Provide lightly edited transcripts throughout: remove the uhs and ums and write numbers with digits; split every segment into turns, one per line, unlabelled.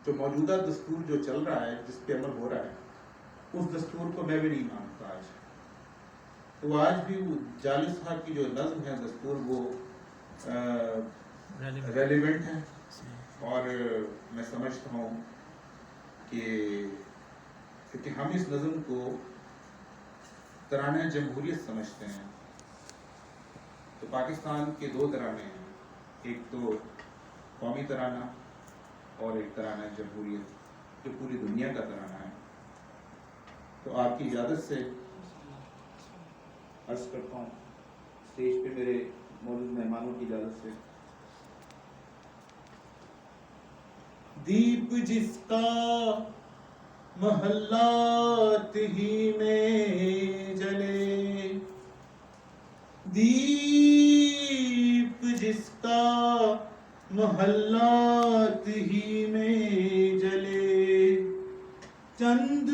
जो मौजूदा दस्तूर जो चल रहा है, जिस पे अमल हो रहा है, उस दस्तूर को मैं भी नहीं मानता आज। तो आज भी वो जालिस साहब की जो नज़्म है दस्तूर, वो रेलिवेंट है। और मैं समझता हूँ कि हम इस नज़्म को तराना जमहूरियत समझते हैं। तो पाकिस्तान के दो तराने हैं, एक तो कौमी तराना और एक तराना जमहूरियत, जो पूरी दुनिया का तराना है। तो आपकी इजाज़त से अर्ज़ करता हूँ स्टेज पे मेरे मौजूद मेहमानों की इजाज़त से। दीप जिसका महल्लात ही में जले, दीप जिसका महल्लात ही में जले, चंद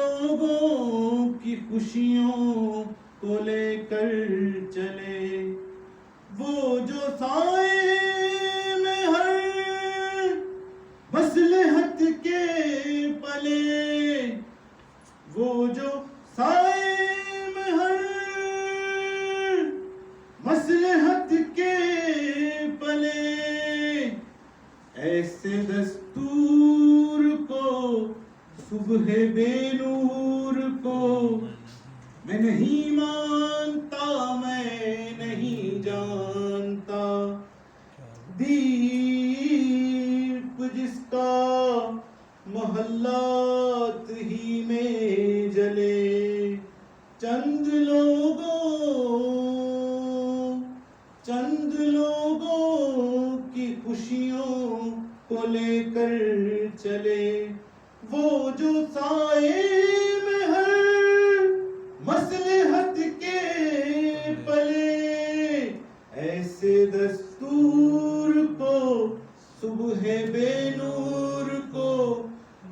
लोगों की खुशियों को लेकर चले, वो जो साए में हर मसलहत के पले, वो जो साए में हर मसलहत के पले, ऐसे दस्तूर को सुबह बेनूर को मैं नहीं मानता, मैं नहीं जानता। दीप जिसका महल्लात ही में जले, चंद लोगों की खुशियों को लेकर चले, वो जो साए में हर मसलहत के पले, ऐसे दस्तूर को सुबह बेनूर को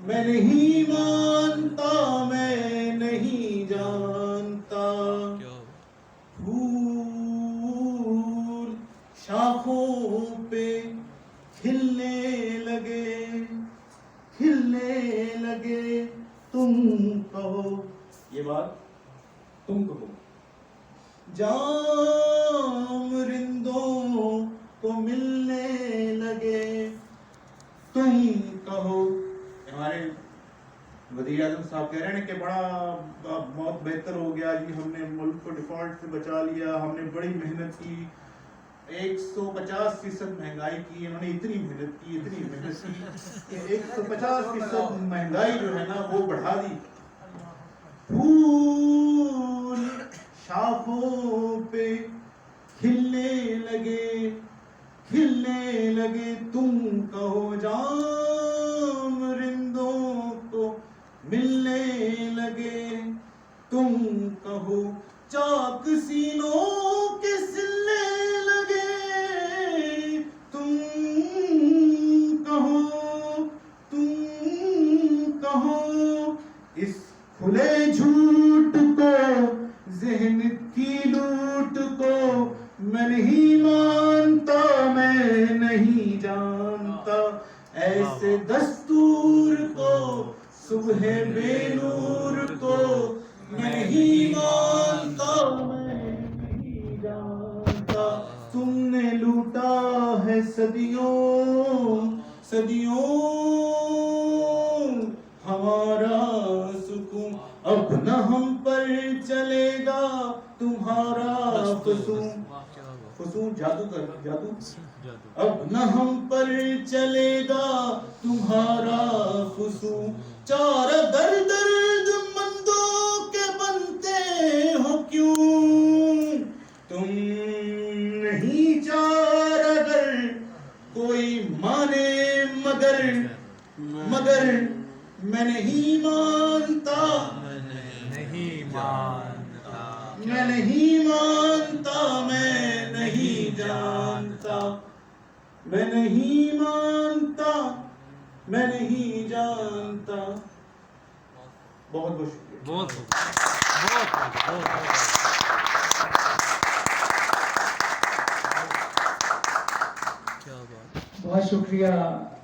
मैं नहीं मानता, मैं नहीं जानता। फूल शाखों पे खिलने लगे, तुम कहो, ये बात तुम कहो, जाम रिंदों को मिलने लगे, तुम कहो। हमारे वज़ीर आज़म साहब कह रहे हैं कि बड़ा बहुत बेहतर हो गया जी, हमने मुल्क को डिफॉल्ट से बचा लिया, हमने बड़ी मेहनत की, 150% महंगाई की, इन्होंने इतनी मेहनत की कि 150% महंगाई जो है ना वो बढ़ा दी। फूल शाखों पे खिलने लगे, तुम कहो, जाम रिंदों को मिलने लगे, तुम कहो, चाक सीनों के सिलने लगे, तुम कहो, इस खुले झूठ को, ज़हन की लूट को मैं नहीं मानता, मैं नहीं जानता। ऐसे दस्तूर को सुबह बेनूर को मैं नहीं मानता, मैं नहीं जानता। तुमने लूटा है सदियों हमारा सुकून, अब न हम पर चलेगा तुम्हारा फसून, जादू, अब न हम पर चलेगा तुम्हारा फसून। चार दर्द मंदों के बनते हो क्यों, तुम नहीं चार अगर कोई माने, मगर मैं नहीं मानता, मैं नहीं जानता, मैं नहीं मानता, मैं नहीं जानता। बहुत बहुत शुक्रिया।
क्या बात।
बहुत शुक्रिया